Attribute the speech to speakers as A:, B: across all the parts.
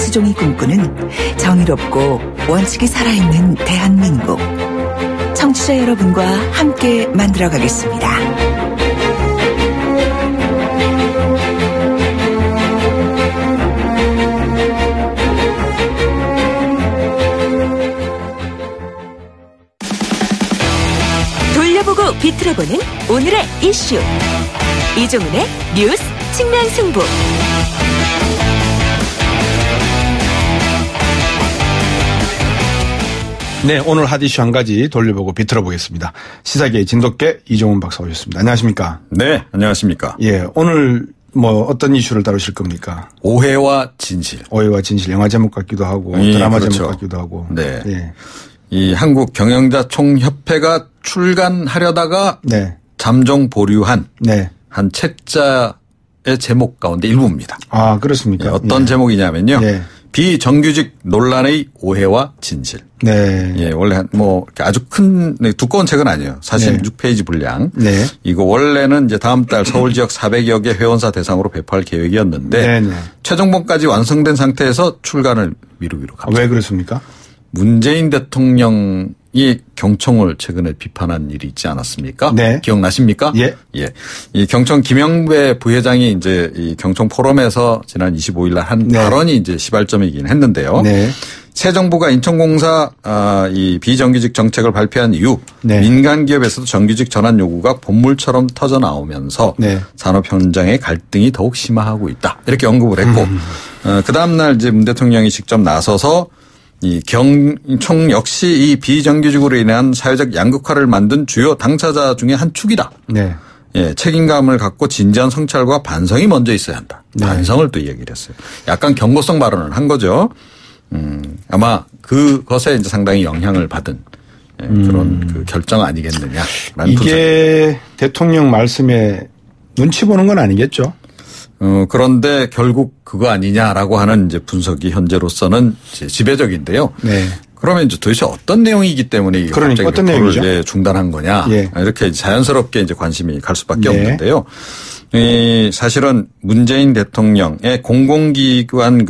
A: 김수종이 꿈꾸는 정의롭고 원칙이 살아있는 대한민국. 청취자 여러분과 함께 만들어가겠습니다. 돌려보고 비틀어보는 오늘의 이슈. 이종훈의 뉴스 측면 승부.
B: 네, 오늘 핫 이슈 한 가지 돌려보고 비틀어보겠습니다. 시사계의 진돗개 이종훈 박사 오셨습니다. 안녕하십니까?
C: 네, 안녕하십니까?
B: 예, 오늘 어떤 이슈를 다루실 겁니까?
C: 오해와 진실.
B: 오해와 진실. 영화 제목 같기도 하고 드라마
C: 그렇죠.
B: 제목 같기도 하고.
C: 네.
B: 예.
C: 이 한국 경영자 총협회가 출간하려다가
B: 네.
C: 잠정 보류한
B: 네.
C: 한 책자의 제목 가운데 일부입니다.
B: 아, 그렇습니까?
C: 예, 어떤
B: 예.
C: 제목이냐면요.
B: 예.
C: 비정규직 논란의 오해와 진실.
B: 네.
C: 예, 원래 아주 큰 두꺼운 책은 아니에요. 46페이지 분량.
B: 네.
C: 이거 원래는 이제 다음 달 서울 지역 400여 개 회원사 대상으로 배포할 계획이었는데
B: 네네.
C: 최종본까지 완성된 상태에서 출간을 미루기로 갑니다.
B: 왜 그렇습니까?
C: 문재인 대통령이 경총을 최근에 비판한 일이 있지 않았습니까?
B: 네.
C: 기억나십니까?
B: 예.
C: 예. 이 경총 김영배 부회장이 이제 이 경총 포럼에서 지난 25일 날 한
B: 네.
C: 발언이 이제 시발점이긴 했는데요.
B: 네.
C: 새 정부가 인천공사 이 비정규직 정책을 발표한 이후
B: 네.
C: 민간 기업에서도 정규직 전환 요구가 본물처럼 터져 나오면서
B: 네.
C: 산업 현장의 갈등이 더욱 심화하고 있다. 이렇게 언급을 했고 그 다음 날 이제 문 대통령이 직접 나서서 이 경총 역시 이 비정규직으로 인한 사회적 양극화를 만든 주요 당사자 중에 한 축이다.
B: 네.
C: 예, 책임감을 갖고 진지한 성찰과 반성이 먼저 있어야 한다.
B: 네.
C: 반성을 또 이야기를 했어요. 약간 경고성 발언을 한 거죠. 아마 그것에 이제 상당히 영향을 받은 그런 그 결정 아니겠느냐라는
B: 이게
C: 분석.
B: 대통령 말씀에 눈치 보는 건 아니겠죠?
C: 그런데 결국 그거 아니냐라고 하는 이제 분석이 현재로서는 이제 지배적인데요.
B: 네.
C: 그러면 이제 도대체 어떤 내용이기 때문에 이게
B: 그러니까
C: 갑자기
B: 어떤 내용이죠?
C: 예, 중단한 거냐.
B: 예.
C: 이렇게 자연스럽게 이제 관심이 갈 수밖에
B: 네.
C: 없는데요. 이 사실은 문재인 대통령의 공공기관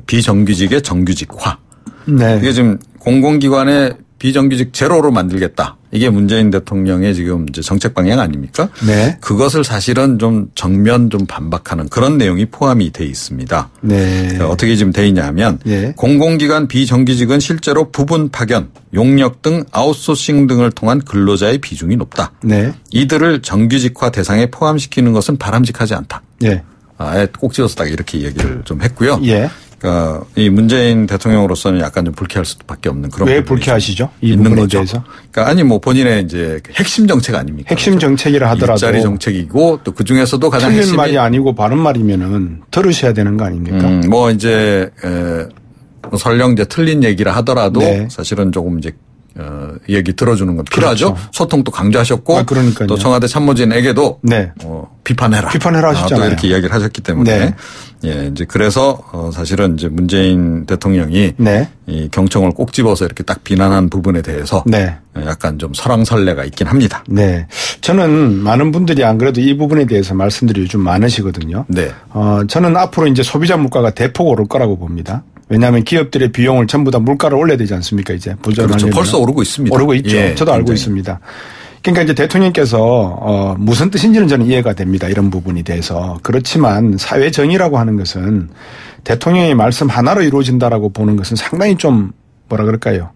C: 비정규직의 정규직화.
B: 네.
C: 이게 지금 공공기관의 비정규직 제로로 만들겠다. 이게 문재인 대통령의 지금 이제 정책 방향 아닙니까?
B: 네.
C: 그것을 사실은 좀 정면 좀 반박하는 그런 내용이 포함이 돼 있습니다.
B: 네.
C: 어떻게 지금 돼 있냐 하면
B: 예.
C: 공공기관 비정규직은 실제로 부분 파견, 용역 등 아웃소싱 등을 통한 근로자의 비중이 높다.
B: 네.
C: 이들을 정규직화 대상에 포함시키는 것은 바람직하지 않다.
B: 예.
C: 꼭 집어서 딱 이렇게 얘기를 좀 했고요.
B: 예.
C: 그러니까 이 문재인 대통령으로서는 약간 좀 불쾌할 수밖에 없는 그런
B: 왜
C: 부분이
B: 불쾌하시죠? 이
C: 있는
B: 부분에
C: 거죠.
B: 대해서?
C: 그러니까 아니 본인의 이제 핵심 정책 아닙니까?
B: 핵심 정책이라 하더라도
C: 일자리 정책이고 또 그 중에서도 가장
B: 틀린
C: 핵심이
B: 말이 아니고 바른 말이면은 들으셔야 되는 거 아닙니까?
C: 이제 설령 이제 틀린 얘기라 하더라도
B: 네.
C: 사실은 조금 이제 얘기 들어주는 건 필요하죠.
B: 그렇죠.
C: 소통도 강조하셨고
B: 그러니까요.
C: 또 청와대 참모진에게도
B: 네.
C: 비판해라
B: 하셨잖아요.
C: 또 이렇게 이야기를 하셨기 때문에
B: 네.
C: 예, 이제 그래서 사실은 이제 문재인 대통령이
B: 네.
C: 이 경청을 꼭 집어서 이렇게 딱 비난한 부분에 대해서
B: 네.
C: 약간 좀 설왕설래가 있긴 합니다.
B: 네. 저는 많은 분들이 안 그래도 이 부분에 대해서 말씀들이 좀 많으시거든요.
C: 네.
B: 저는 앞으로 이제 소비자 물가가 대폭 오를 거라고 봅니다. 왜냐하면 기업들의 비용을 전부 다 물가를 올려야 되지 않습니까? 이제
C: 그렇죠. 벌써 오르고 있습니다.
B: 오르고 있죠.
C: 예,
B: 저도 알고
C: 굉장히.
B: 있습니다. 그러니까 이제 대통령께서 무슨 뜻인지는 저는 이해가 됩니다. 이런 부분에 대해서. 그렇지만 사회 정의라고 하는 것은 대통령의 말씀 하나로 이루어진다라고 보는 것은 상당히 좀 뭐라 그럴까요?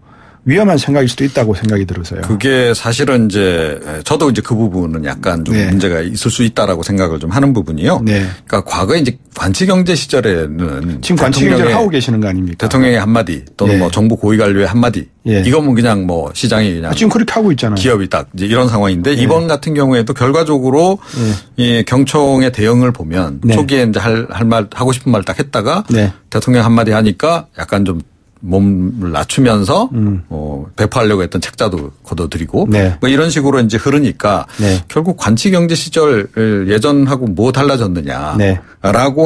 B: 위험한 생각일 수도 있다고 생각이 들어서요.
C: 그게 사실은 이제 저도 이제 그 부분은 약간 좀
B: 네.
C: 문제가 있을 수 있다라고 생각을 좀 하는 부분이요.
B: 네.
C: 그러니까 과거에 이제 관치경제 시절에는
B: 지금 관치경제를 하고 계시는 거 아닙니까?
C: 대통령의 한마디 또는
B: 예.
C: 뭐 정부 고위관료의 한마디
B: 예.
C: 이건 그냥 뭐 시장이 그냥
B: 지금 그렇게 하고 있잖아요.
C: 기업이 딱 이제 이런 상황인데
B: 예.
C: 이번 같은 경우에도 결과적으로 이 경총의 대응을 보면
B: 네.
C: 초기에 이제 할 말 하고 싶은 말 딱 했다가
B: 네.
C: 대통령 한마디 하니까 약간 좀 몸을 낮추면서 배포하려고 했던 책자도 걷어들이고
B: 네.
C: 뭐 이런 식으로 이제 흐르니까
B: 네.
C: 결국 관치경제 시절 예전하고 뭐 달라졌느냐라고
B: 네.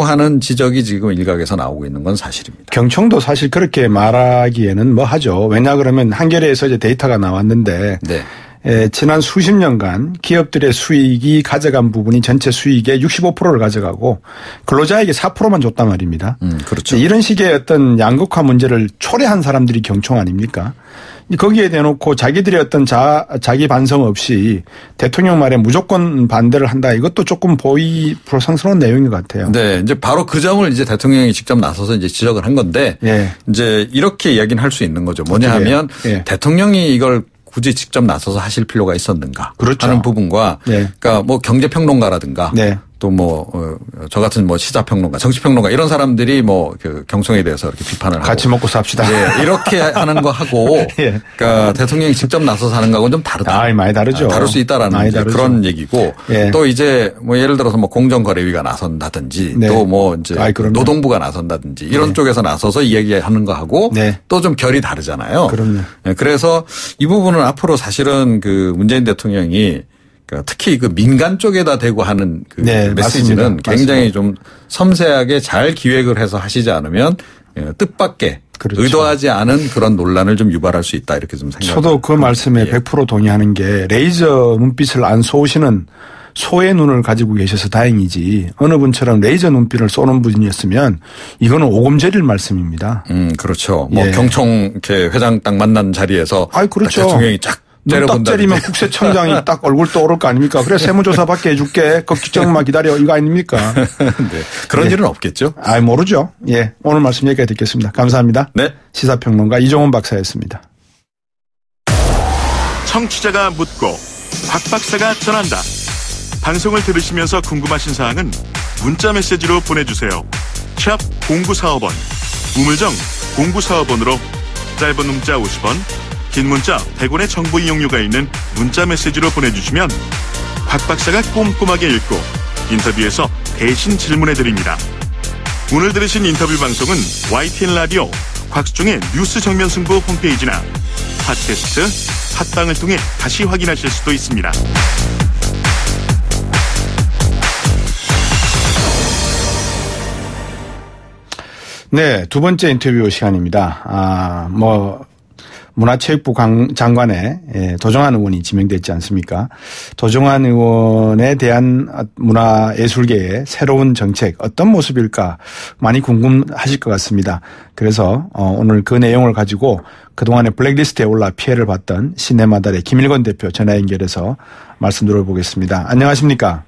C: 하는 지적이 지금 일각에서 나오고 있는 건 사실입니다.
B: 경총도 사실 그렇게 말하기에는 뭐 하죠. 왜냐 그러면 한겨레에서 이제 데이터가 나왔는데
C: 네.
B: 지난 수십 년간 기업들의 수익이 가져간 부분이 전체 수익의 65%를 가져가고 근로자에게 4%만 줬단 말입니다.
C: 그렇죠.
B: 이런 식의 어떤 양극화 문제를 초래한 사람들이 경총 아닙니까? 거기에 대놓고 자기들의 어떤 자기 반성 없이 대통령 말에 무조건 반대를 한다. 이것도 조금 불성스러운 내용인 것 같아요.
C: 네, 이제 바로 그 점을 이제 대통령이 직접 나서서 이제 지적을 한 건데,
B: 예.
C: 이제 이렇게 이야기는 할 수 있는 거죠. 뭐냐 하면
B: 예.
C: 대통령이 이걸 굳이 직접 나서서 하실 필요가 있었는가
B: 그렇죠.
C: 하는 부분과,
B: 네.
C: 그러니까 뭐 경제평론가라든가. 네. 또 저 같은 시사평론가, 정치평론가 이런 사람들이 그 경총에 대해서 이렇게 비판을 하고.
B: 같이 먹고 삽시다.
C: 네, 이렇게 하는 거 하고.
B: 예.
C: 그러니까 대통령이 직접 나서서 하는 거하고는 좀 다르다.
B: 많이 다르죠.
C: 다를 수 있다라는 그런 얘기고.
B: 예.
C: 또 이제 예를 들어서 공정거래위가 나선다든지
B: 네.
C: 또 이제 노동부가 나선다든지 이런 쪽에서 나서서 이야기하는 거 하고. 네. 또 좀 결이 다르잖아요.
B: 그럼요.
C: 네, 그래서 이 부분은 앞으로 사실은 문재인 대통령이 특히 민간 쪽에다 대고 하는
B: 네,
C: 메시지는
B: 맞습니다.
C: 굉장히
B: 맞습니다.
C: 좀 섬세하게 잘 기획을 해서 하시지 않으면 뜻밖의
B: 그렇죠.
C: 의도하지 않은 그런 논란을 좀 유발할 수 있다 이렇게 좀 생각합니다.
B: 저도 그 말씀에 100% 동의하는 게 레이저 눈빛을 안 쏘시는 소의 눈을 가지고 계셔서 다행이지 어느 분처럼 레이저 눈빛을 쏘는 분이었으면 이거는 오금절일 말씀입니다.
C: 그렇죠.
B: 예.
C: 경총 이렇게 회장 딱 만난 자리에서
B: 그렇죠.
C: 대통령이 쫙
B: 눈 딱 때리면 국세청장이 딱 얼굴 떠오를 거 아닙니까? 그래 세무조사 받게 해줄게. 걱정만 기다려. 이거 아닙니까?
C: 네. 그런 일은 없겠죠?
B: 모르죠. 예. 오늘 말씀 여기까지 듣겠습니다. 감사합니다.
C: 네.
B: 시사평론가 이종훈 박사였습니다.
D: 청취자가 묻고 박 박사가 전한다. 방송을 들으시면서 궁금하신 사항은 문자 메시지로 보내주세요. 샵 0945번 우물정 0945번으로 짧은 문자 50원 긴 문자 100원의 정보 이용료가 있는 문자 메시지로 보내주시면 박 박사가 꼼꼼하게 읽고 인터뷰에서 대신 질문해드립니다. 오늘 들으신 인터뷰 방송은 YTN 라디오 곽수중의 뉴스 정면 승부 홈페이지나 팟캐스트 팟빵을 통해 다시 확인하실 수도 있습니다.
B: 네, 두 번째 인터뷰 시간입니다. 문화체육부 장관에 도정환 의원이 지명됐지 않습니까? 도정환 의원에 대한 문화예술계의 새로운 정책 어떤 모습일까 많이 궁금하실 것 같습니다. 그래서 오늘 그 내용을 가지고 그동안에 블랙리스트에 올라 피해를 봤던 시네마달의 김일건 대표 전화 연결해서 말씀 들어보겠습니다. 안녕하십니까?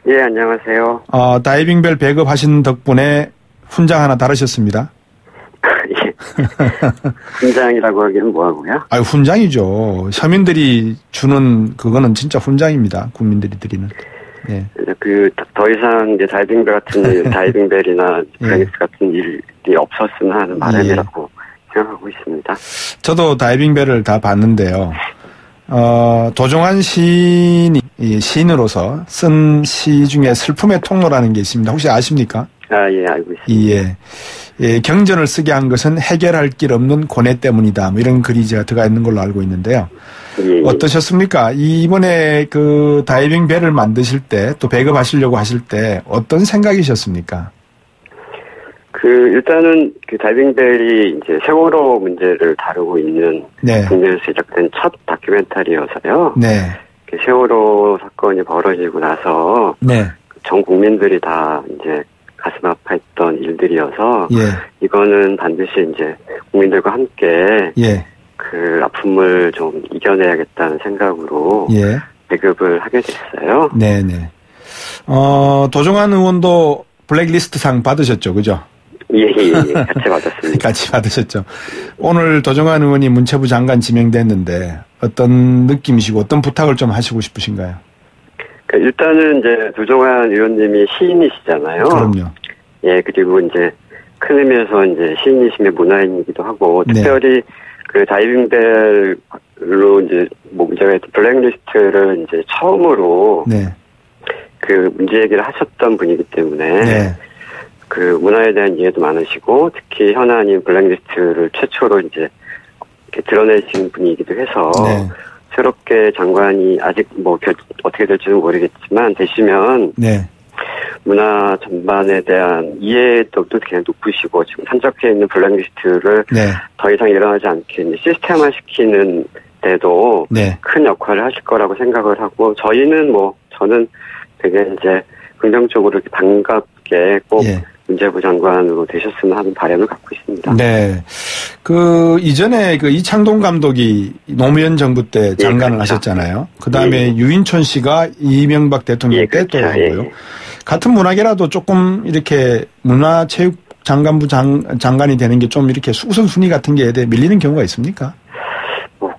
E: 예, 안녕하세요.
B: 다이빙벨 배급하신 덕분에 훈장 하나 다르셨습니다.
E: 예. 훈장이라고 하기는 뭐하고요?
B: 훈장이죠. 서민들이 주는 그거는 진짜 훈장입니다. 국민들이 드리는. 예.
E: 더 이상 이제 다이빙벨 같은 일, 다이빙벨이나 블랙리스트 같은 일이 없었으면 하는 바람이라고 생각하고 있습니다.
B: 저도 다이빙벨을 다 봤는데요. 도정환 시인이 시인으로서 쓴 시 중에 슬픔의 통로라는 게 있습니다. 혹시 아십니까?
E: 예, 알고 있습니다.
B: 예, 경전을 쓰게 한 것은 해결할 길 없는 고뇌 때문이다. 이런 글이 제가 들어가 있는 걸로 알고 있는데요.
E: 예.
B: 어떠셨습니까? 이번에 다이빙 배를 만드실 때 또 배급하시려고 하실 때 어떤 생각이셨습니까?
E: 일단은 다이빙벨이 이제 세월호 문제를 다루고 있는 국내에서 제작된 첫 다큐멘터리여서요.
B: 네.
E: 세월호 사건이 벌어지고 나서 전 국민들이 다 이제 가슴 아파했던 일들이어서 이거는 반드시 이제 국민들과 함께 그 아픔을 좀 이겨내야겠다는 생각으로 배급을 하게 됐어요.
B: 네네. 도정환 의원도 블랙리스트 상 받으셨죠, 그죠?
E: 예, 같이 받았습니다.
B: 같이 받으셨죠. 오늘 도정환 의원이 문체부 장관 지명됐는데 어떤 느낌이시고 어떤 부탁을 좀 하시고 싶으신가요?
E: 일단은 이제 도정환 의원님이 시인이시잖아요.
B: 그럼요.
E: 예, 그리고 이제 큰 의미에서 이제 시인이시면 문화인이기도 하고 특별히 다이빙벨로 이제 문제가 있던 블랙리스트를 이제 처음으로 문제 얘기를 하셨던 분이기 때문에 문화에 대한 이해도 많으시고 특히 현안인 블랙리스트를 최초로 이제 이렇게 드러내신 분이기도 해서 새롭게 장관이 아직 어떻게 될지는 모르겠지만 되시면 문화 전반에 대한 이해도도 굉장히 높으시고 지금 산적해 있는 블랙리스트를 더 이상 일어나지 않게 시스템화시키는 때도 큰 역할을 하실 거라고 생각을 하고 저는 되게 이제 긍정적으로 반갑게 꼭 문재부 장관으로 되셨으면 하는 바람을 갖고 있습니다.
B: 네. 이전에 이창동 감독이 노무현 정부 때 장관을 그렇죠. 하셨잖아요. 그 다음에 유인촌 씨가 이명박 대통령 때 또 하고요. 같은 문화계라도 조금 이렇게 문화체육장관부 장관이 되는 게 좀 이렇게 우선순위 같은 게 밀리는 경우가 있습니까?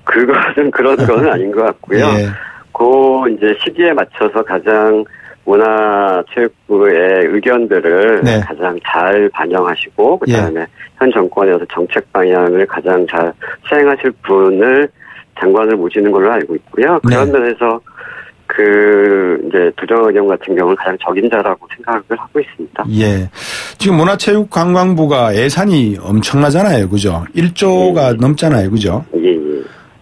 E: 그런 건 아닌 것 같고요. 그 이제 시기에 맞춰서 가장 문화체육부의 의견들을 가장 잘 반영하시고 그다음에 현 정권에서 정책 방향을 가장 잘 수행하실 분을 장관을 모시는 걸로 알고 있고요. 그런 면에서 이제 두정 의원 같은 경우는 가장 적임자라고 생각을 하고 있습니다.
B: 예. 지금 문화체육관광부가 예산이 엄청나잖아요. 그죠? 1조가 넘잖아요. 그죠?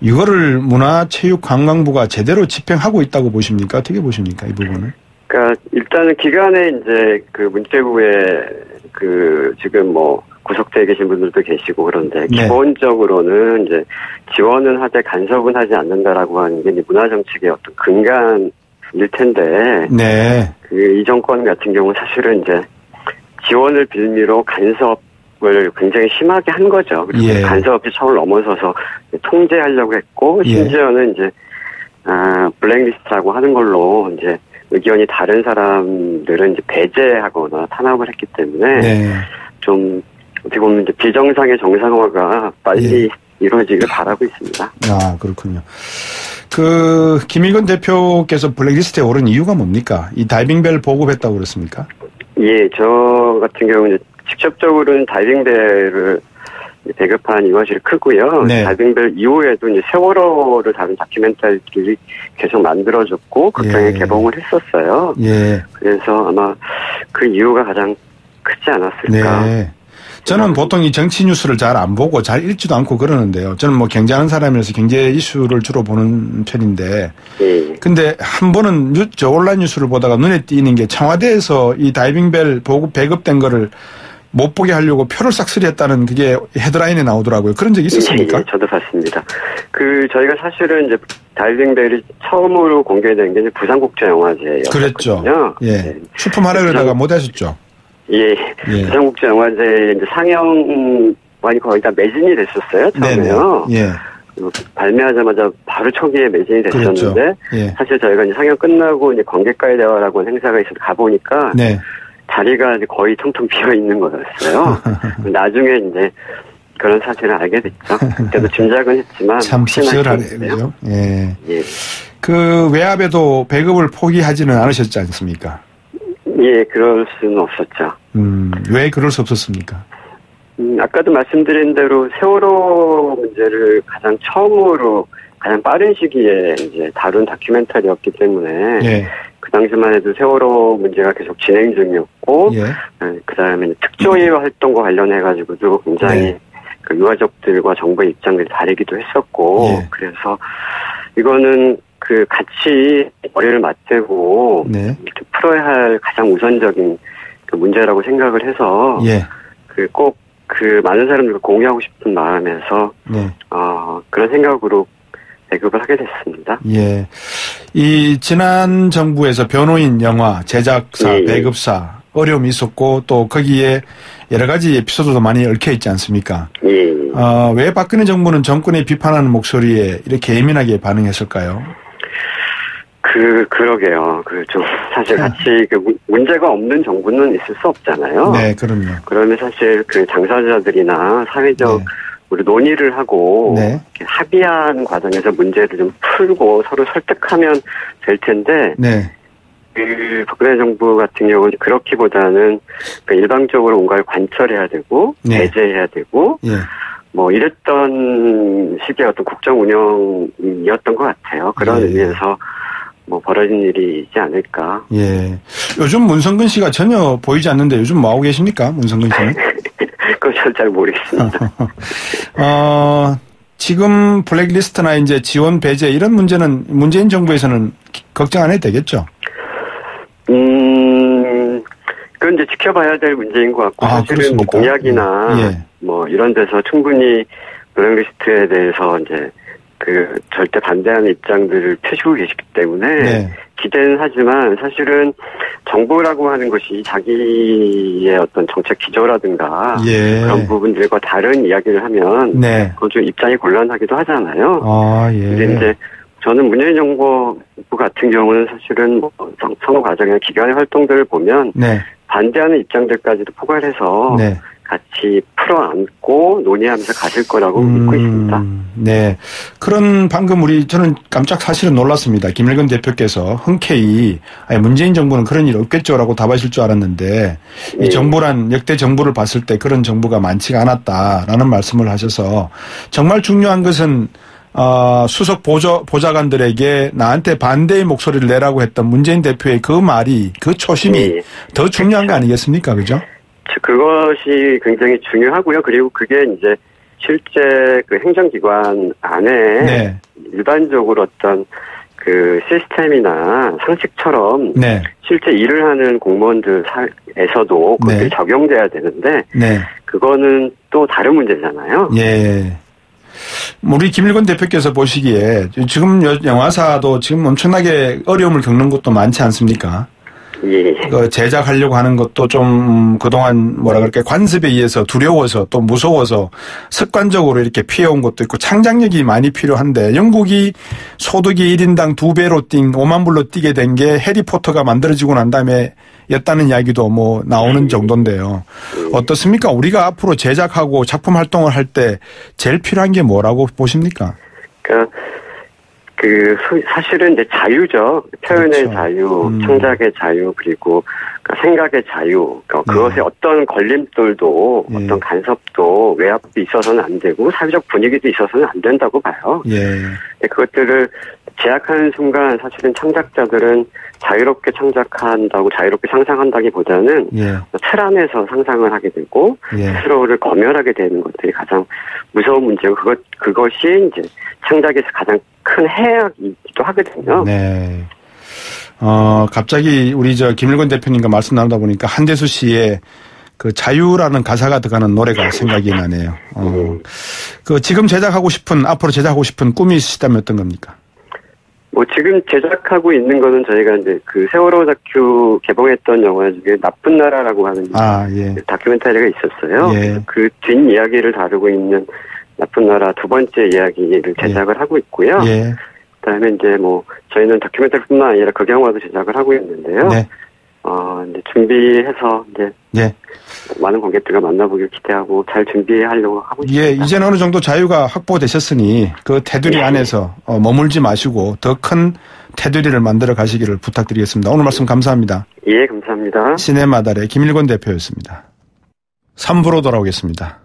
B: 이거를 문화체육관광부가 제대로 집행하고 있다고 보십니까? 어떻게 보십니까? 이 부분을?
E: 그러니까 일단은 기간에 이제 문체부에 지금 구속되어 계신 분들도 계시고 그런데 기본적으로는 이제 지원은 하되 간섭은 하지 않는다라고 하는 게 문화정책의 어떤 근간일 텐데 이 정권 같은 경우 사실은 이제 지원을 빌미로 간섭을 굉장히 심하게 한 거죠. 그리고 간섭의 차원을 넘어서서 통제하려고 했고 심지어는 이제 블랙리스트라고 하는 걸로 이제 의견이 다른 사람들은 이제 배제하거나 탄압을 했기 때문에 좀 어떻게 보면 이제 비정상의 정상화가 빨리 이루어지길 바라고 있습니다.
B: 아, 그렇군요. 김일건 대표께서 블랙리스트에 오른 이유가 뭡니까? 이 다이빙벨 보급했다고 그랬습니까?
E: 예, 저 같은 경우는 직접적으로는 다이빙벨을 배급한 이것이 크고요. 다이빙벨 이후에도 이제 세월호를 다룬 다큐멘터리들이 계속 만들어졌고 극장에 개봉을 했었어요. 그래서 아마 그 이유가 가장 크지 않았을까.
B: 저는 보통 이 정치 뉴스를 잘 안 보고 잘 읽지도 않고 그러는데요. 저는 경제하는 사람이라서 경제 이슈를 주로 보는 편인데. 근데 한 번은 온라인 뉴스를 보다가 눈에 띄는 게 청와대에서 이 다이빙벨 보급 배급된 거를 못 보게 하려고 표를 싹쓸이했다는 그게 헤드라인에 나오더라고요. 그런 적이 있었습니까?
E: 저도 봤습니다. 저희가 사실은 이제 다이빙벨이 처음으로 공개된 게 이제 부산국제영화제였거든요.
B: 그랬죠. 출품하려 그러다가 못 하셨죠.
E: 부산국제영화제 이제 상영관이 거의 다 매진이 됐었어요. 처음에요. 발매하자마자 바로 초기에 매진이 됐었는데 사실 저희가 이제 상영 끝나고 이제 관객과의 대화라고 하는 행사가 있어서 가보니까 자리가 이제 거의 텅텅 비어 있는 거였어요. 나중에 이제 그런 사실을 알게 됐죠. 그때도 짐작은 했지만
B: 참 씁쓸하네요. 외압에도 배급을 포기하지는 않으셨지 않습니까?
E: 그럴 수는 없었죠.
B: 왜 그럴 수 없었습니까?
E: 아까도 말씀드린 대로 세월호 문제를 가장 처음으로 가장 빠른 시기에 이제 다룬 다큐멘터리였기 때문에 그 당시만 해도 세월호 문제가 계속 진행 중이었고 그 다음에 특조위 활동과 관련해가지고도 굉장히 유가족들과 정부의 입장들이 다르기도 했었고 그래서 이거는 같이 머리를 맞대고 풀어야 할 가장 우선적인 문제라고 생각을 해서 꼭 많은 사람들과 공유하고 싶은 마음에서 그런 생각으로 배급을 하게 됐습니다.
B: 이 지난 정부에서 변호인 영화 제작사, 배급사 어려움이 있었고 또 거기에 여러 가지 에피소드도 많이 얽혀 있지 않습니까? 왜 박근혜 정부는 정권에 비판하는 목소리에 이렇게 예민하게 반응했을까요?
E: 그러게요. 좀 사실 같이 문제가 없는 정부는 있을 수 없잖아요.
B: 그럼요.
E: 그러면 사실 당사자들이나 사회적 우리 논의를 하고 합의하는 과정에서 문제를 좀 풀고 서로 설득하면 될 텐데 박근혜 정부 같은 경우는 그렇기보다는 일방적으로 뭔가를 관철해야 되고 배제해야 되고 이랬던 식의 어떤 국정 운영이었던 것 같아요. 그런 의미에서 벌어진 일이지 않을까.
B: 요즘 문성근 씨가 전혀 보이지 않는데 요즘 뭐 하고 계십니까? 문성근 씨는?
E: 그건 저는 잘 모르겠습니다.
B: 지금 블랙리스트나 이제 지원 배제 이런 문제는 문재인 정부에서는 걱정 안 해도 되겠죠?
E: 그건 이제 지켜봐야 될 문제인 것 같고 사실은 공약이나 이런 데서 충분히 블랙리스트에 대해서 이제 절대 반대하는 입장들을 펴시고 계시기 때문에 기대는 하지만 사실은 정부라고 하는 것이 자기의 어떤 정책 기조라든가 그런 부분들과 다른 이야기를 하면 그건 좀 입장이 곤란하기도 하잖아요. 근데 이제 저는 문재인 정부 같은 경우는 사실은 뭐 선거 과정이나 기간의 활동들을 보면 반대하는 입장들까지도 포괄해서 같이 풀어안고 논의하면서 가실 거라고 믿고 있습니다.
B: 네. 방금 저는 깜짝 사실은 놀랐습니다. 김일건 대표께서 흔쾌히 문재인 정부는 그런 일 없겠죠라고 답하실 줄 알았는데 이 정부란 역대 정부를 봤을 때 그런 정부가 많지가 않았다라는 말씀을 하셔서 정말 중요한 것은 수석 보좌관들에게 나한테 반대의 목소리를 내라고 했던 문재인 대표의 그 말이 그 초심이 더 중요한 거 아니겠습니까? 그죠?
E: 그것이 굉장히 중요하고요. 그리고 그게 이제 실제 그 행정기관 안에 일반적으로 어떤 그 시스템이나 상식처럼 실제 일을 하는 공무원들에서도 그것들이 적용돼야 되는데 그거는 또 다른 문제잖아요.
B: 우리 김일건 대표께서 보시기에 지금 영화사도 지금 엄청나게 어려움을 겪는 것도 많지 않습니까? 제작하려고 하는 것도 좀 그동안 관습에 의해서 두려워서 또 무서워서 습관적으로 이렇게 피해온 것도 있고 창작력이 많이 필요한데 영국이 소득이 1인당 2배로 5만 불로 뛰게 된 게 해리포터가 만들어지고 난 다음에 였다는 이야기도 뭐 나오는 정도인데요. 어떻습니까? 우리가 앞으로 제작하고 작품 활동을 할 때 제일 필요한 게 뭐라고 보십니까?
E: 사실은 이제 자유죠. 표현의 자유, 창작의 자유, 그리고 생각의 자유. 그것에 어떤 걸림돌도, 어떤 간섭도, 외압도 있어서는 안 되고, 사회적 분위기도 있어서는 안 된다고 봐요. 그것들을 제약하는 순간 사실은 창작자들은 자유롭게 창작한다고 자유롭게 상상한다기보다는 틀 안에서 상상을 하게 되고, 스스로를 검열하게 되는 것들이 가장 무서운 문제고, 그것이 이제 창작에서 가장 큰 해악이기도 하거든요.
B: 갑자기 우리 김일건 대표님과 말씀 나누다 보니까 한대수 씨의 그 자유라는 가사가 들어가는 노래가 생각이 나네요. 지금 앞으로 제작하고 싶은 꿈이 있으시다면 어떤 겁니까?
E: 지금 제작하고 있는 거는 저희가 이제 그 세월호 다큐 개봉했던 영화 중에 나쁜 나라라고 하는 다큐멘터리가 있었어요. 그 뒷이야기를 다루고 있는 나쁜 나라 두 번째 이야기를 제작을 하고 있고요. 그다음에 이제 저희는 다큐멘터리뿐만 아니라 극영화도 제작을 하고 있는데요. 이제 준비해서 이제 많은 관객들과 만나보길 기대하고 잘 준비하려고 하고 있습니다.
B: 이제는 어느 정도 자유가 확보되셨으니 그 테두리 안에서 머물지 마시고 더 큰 테두리를 만들어 가시기를 부탁드리겠습니다. 오늘 말씀 감사합니다.
E: 감사합니다.
B: 시네마달의 김일건 대표였습니다. 3부로 돌아오겠습니다.